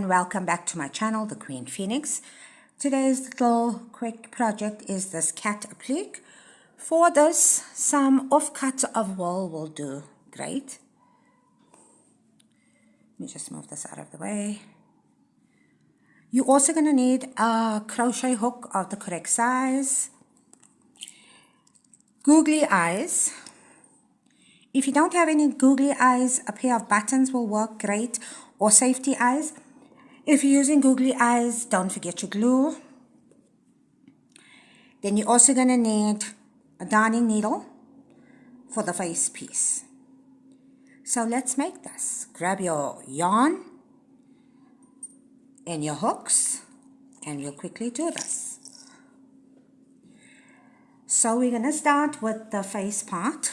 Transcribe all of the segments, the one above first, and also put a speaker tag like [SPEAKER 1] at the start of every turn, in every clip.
[SPEAKER 1] and welcome back to my channel, The Queen Phoenix. Today's little quick project is this cat applique. For this, some offcuts of wool will do great. Let me just move this out of the way. You're also going to need a crochet hook of the correct size, googly eyes. If you don't have any googly eyes, a pair of buttons will work great, or safety eyes. If you're using googly eyes, don't forget your glue. Then you're also going to need a darning needle for the face piece. So let's make this. Grab your yarn and your hooks, and we'll quickly do this. So we're going to start with the face part.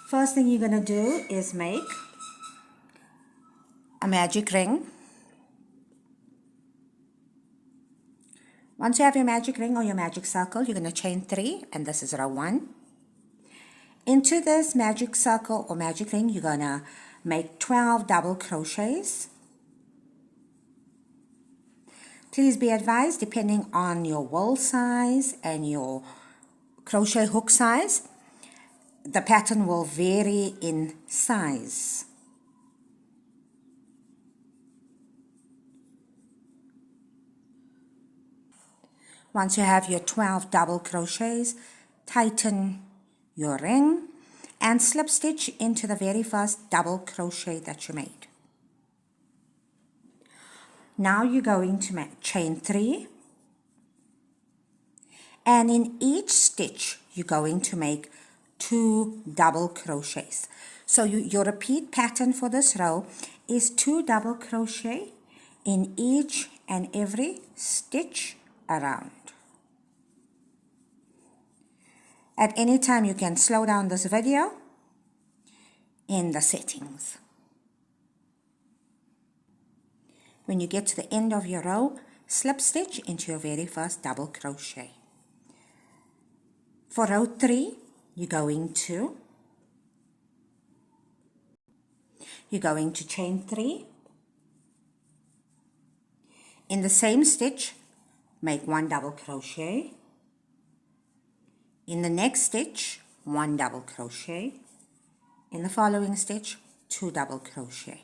[SPEAKER 1] First thing you're going to do is make a magic ring. Once you have your magic ring or your magic circle, you're going to chain 3, and this is row 1. Into this magic circle or magic ring, you're going to make 12 double crochets. Please be advised, depending on your wool size and your crochet hook size, the pattern will vary in size. Once you have your 12 double crochets, tighten your ring and slip stitch into the very first double crochet that you made. Now you're going to chain 3, and in each stitch you're going to make 2 double crochets. So your repeat pattern for this row is 2 double crochet in each and every stitch around. At any time you can slow down this video in the settings. When you get to the end of your row, slip stitch into your very first double crochet. For row 3, you're going to chain 3. In the same stitch, make 1 double crochet. In the next stitch, 1 double crochet. In the following stitch, 2 double crochet.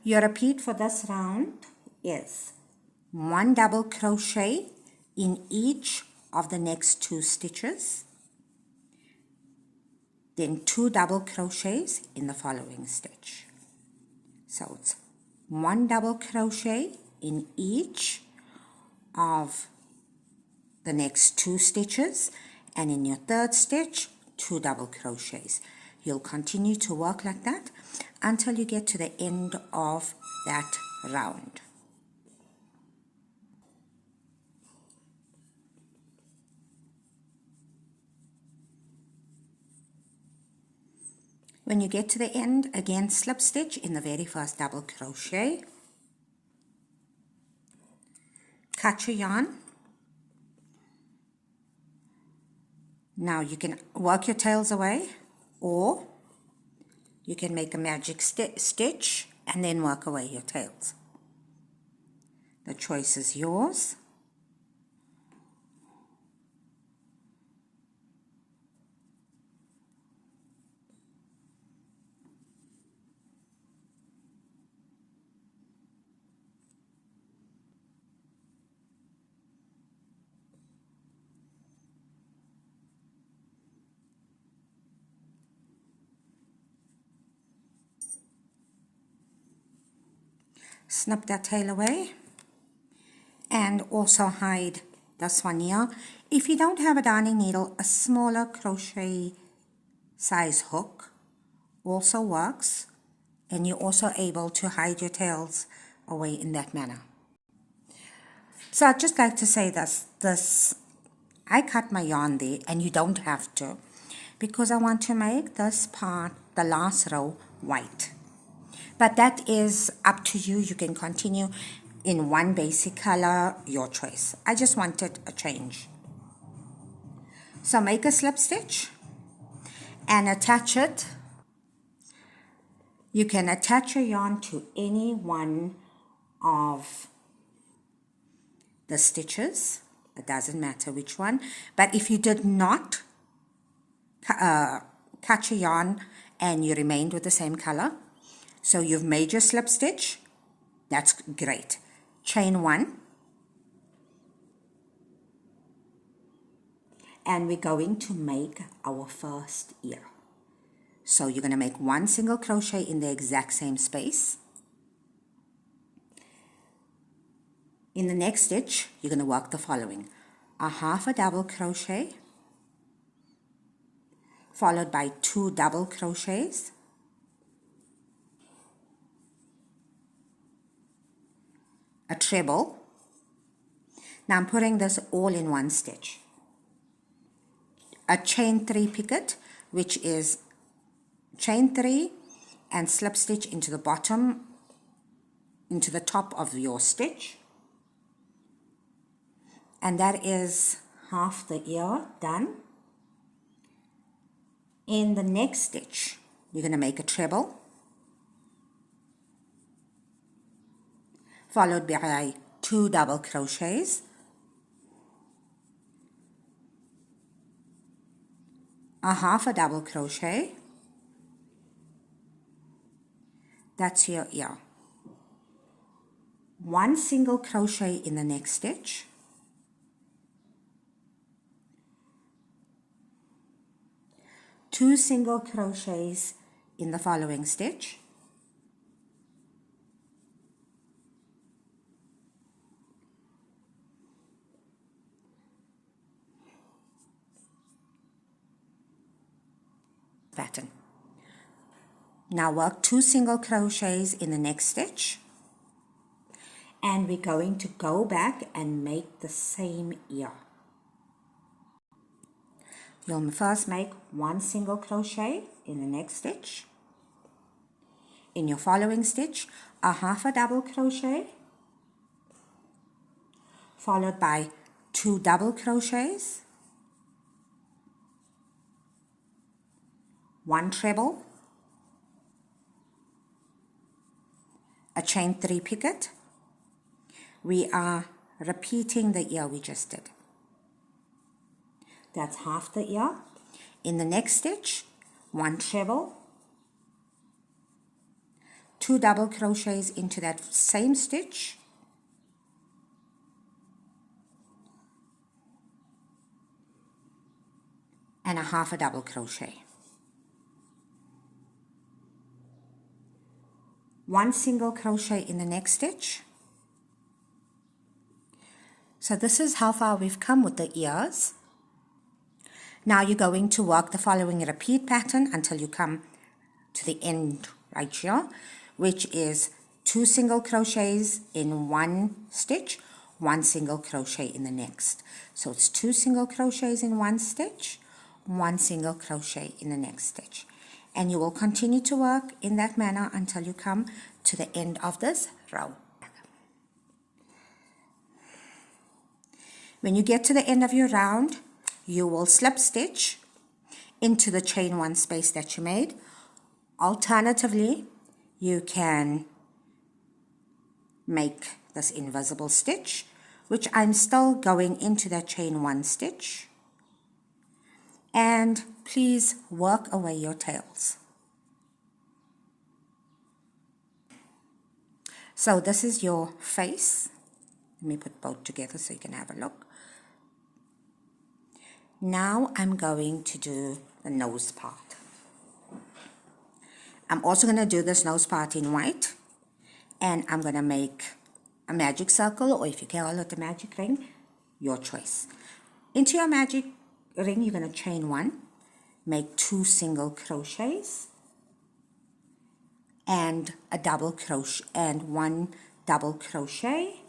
[SPEAKER 1] Your repeat for this round is 1 double crochet in each of the next 2 stitches, then 2 double crochets in the following stitch. So it's 1 double crochet in each of the next 2 stitches, and in your third stitch, 2 double crochets. You'll continue to work like that until you get to the end of that round. When you get to the end, again slip stitch in the very first double crochet. Cut your yarn. Now you can work your tails away, or you can make a magic stitch and then work away your tails. The choice is yours. Snip that tail away, and also hide this one here. If you don't have a darning needle, a smaller crochet size hook also works, and you're also able to hide your tails away in that manner. So I'd just like to say this I cut my yarn there, and you don't have to, because I want to make this part, the last row, white. But that is up to you. You can continue in one basic color, your choice. I just wanted a change. So make a slip stitch and attach it. You can attach your yarn to any one of the stitches. It doesn't matter which one. But if you did not cut your yarn and you remained with the same color, so you've made your slip stitch, that's great. Chain 1. And we're going to make our first ear. So you're going to make 1 single crochet in the exact same space. In the next stitch, you're going to work the following: a half a double crochet, followed by 2 double crochets, a treble. Now I'm putting this all in one stitch. A chain 3 picot, which is chain 3 and slip stitch into the bottom, into the top of your stitch. And that is half the ear done. In the next stitch, you're going to make a treble, followed by 2 double crochets, a half a double crochet. That's your ear. 1 single crochet in the next stitch, two single crochets in the following stitch, pattern. Now work 2 single crochets in the next stitch, and we're going to go back and make the same ear. You'll first make 1 single crochet in the next stitch. In your following stitch, a half a double crochet, followed by 2 double crochets, 1 treble, a chain 3 picot. We are repeating the ear we just did. That's half the ear. In the next stitch, 1 treble, 2 double crochets into that same stitch, and a half a double crochet. 1 single crochet in the next stitch. So this is how far we've come with the ears. Now you're going to work the following repeat pattern until you come to the end right here, which is 2 single crochets in one stitch, 1 single crochet in the next. So it's 2 single crochets in one stitch, 1 single crochet in the next stitch. And you will continue to work in that manner until you come to the end of this row. When you get to the end of your round, you will slip stitch into the chain 1 space that you made. Alternatively, you can make this invisible stitch, which I'm still going into that chain 1 stitch. And please work away your tails. So this is your face. Let me put both together so you can have a look. Now I'm going to do the nose part. I'm also going to do this nose part in white, and I'm going to make a magic circle, or if you call it a magic ring, your choice. Into your magic ring, you're going to chain 1, make 2 single crochets, and a double crochet, and 1 double crochet,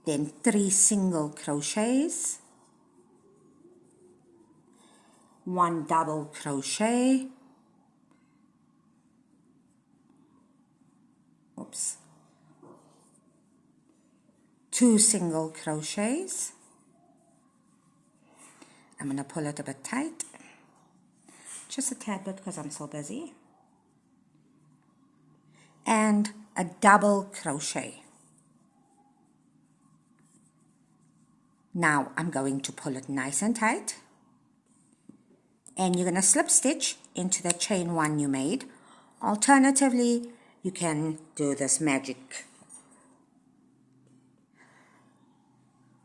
[SPEAKER 1] then 3 single crochets, 1 double crochet, oops, 2 single crochets, I'm going to pull it a bit tight, just a tad bit because I'm so busy, and a double crochet. Now I'm going to pull it nice and tight, and you're going to slip stitch into the chain one you made. Alternatively, you can do this magic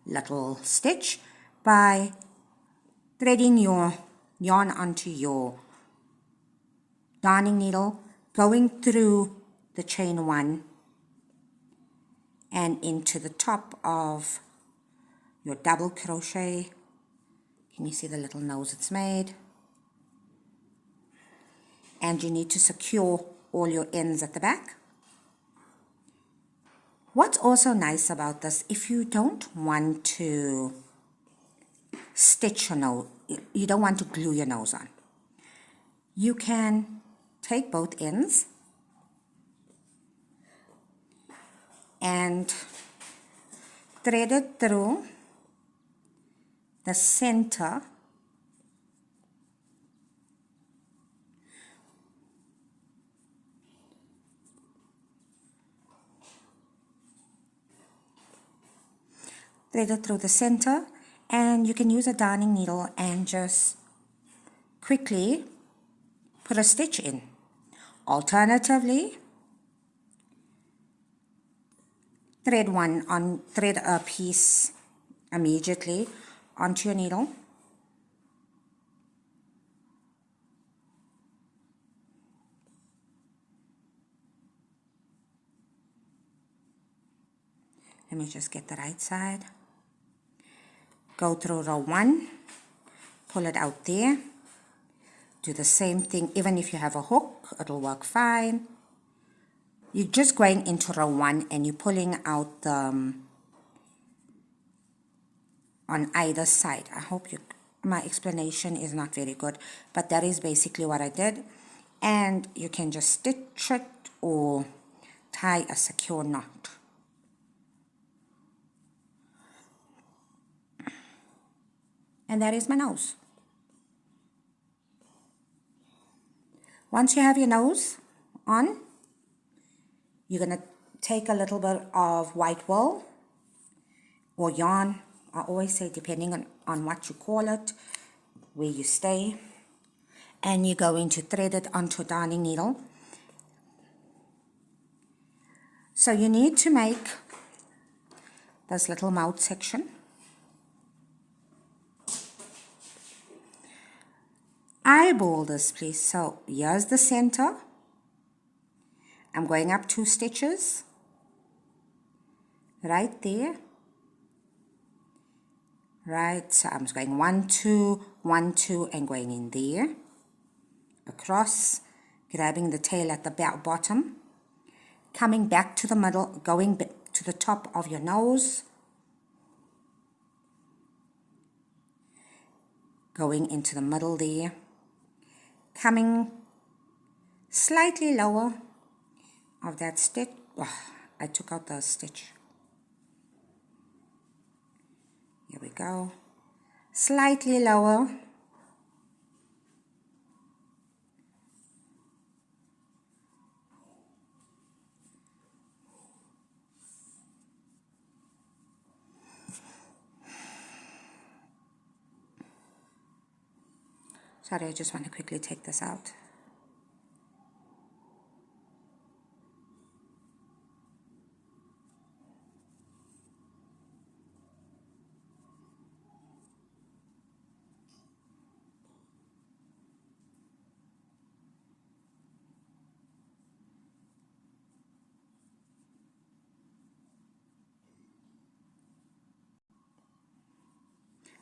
[SPEAKER 1] little stitch by threading your yarn onto your darning needle, going through the chain one and into the top of your double crochet. Can you see the little nose it's made? And you need to secure all your ends at the back. What's also nice about this, if you don't want to stitch your nose, you don't want to glue your nose on, you can take both ends and thread it through the center and you can use a darning needle and just quickly put a stitch in. Alternatively, thread a piece immediately onto your needle. Let me just get the right side. Go through row 1, pull it out there. Do the same thing, even if you have a hook, it'll work fine. You're just going into row 1 and you're pulling out the on either side. I hope my explanation is not very good, but that is basically what I did. And you can just stitch it or tie a secure knot. And that is my nose. Once you have your nose on, you're going to take a little bit of white wool or yarn. I always say depending on what you call it, where you stay. And you're going to thread it onto a darning needle. So you need to make this little mouth section. Eyeball this, please. So here's the center. I'm going up 2 stitches right there. Right, so I'm going 1, 2, 1, 2, and going in there, across, grabbing the tail at the bottom, coming back to the middle, going to the top of your nose, going into the middle there, coming slightly lower of that stitch. Oh, I took out the stitch. Here we go. Slightly lower. Sorry, I just want to quickly take this out.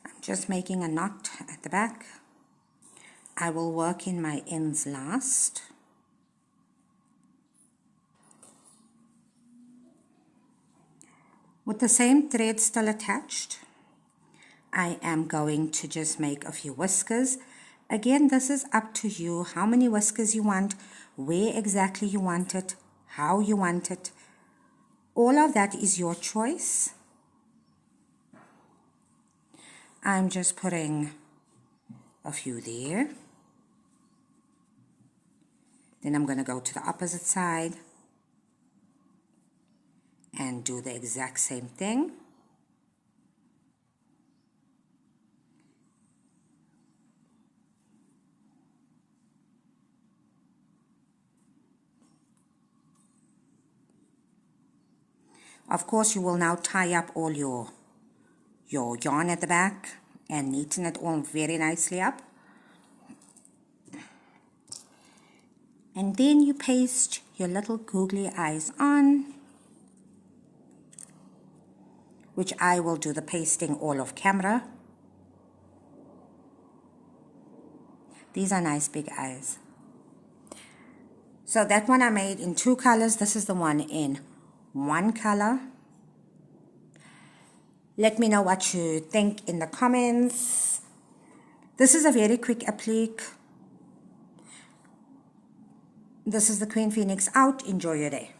[SPEAKER 1] I'm just making a knot at the back. I will work in my ends last. With the same thread still attached, I am going to just make a few whiskers. Again, this is up to you, how many whiskers you want, where exactly you want it, how you want it. All of that is your choice. I'm just putting a few there. Then I'm going to go to the opposite side and do the exact same thing. Of course, you will now tie up all your yarn at the back and neaten it all very nicely up. And then you paste your little googly eyes on, which I will do the pasting all off camera. These are nice big eyes. So that one I made in 2 colors. This is the one in 1 color. Let me know what you think in the comments. This is a very quick applique. This is the Queen Phoenix out. Enjoy your day.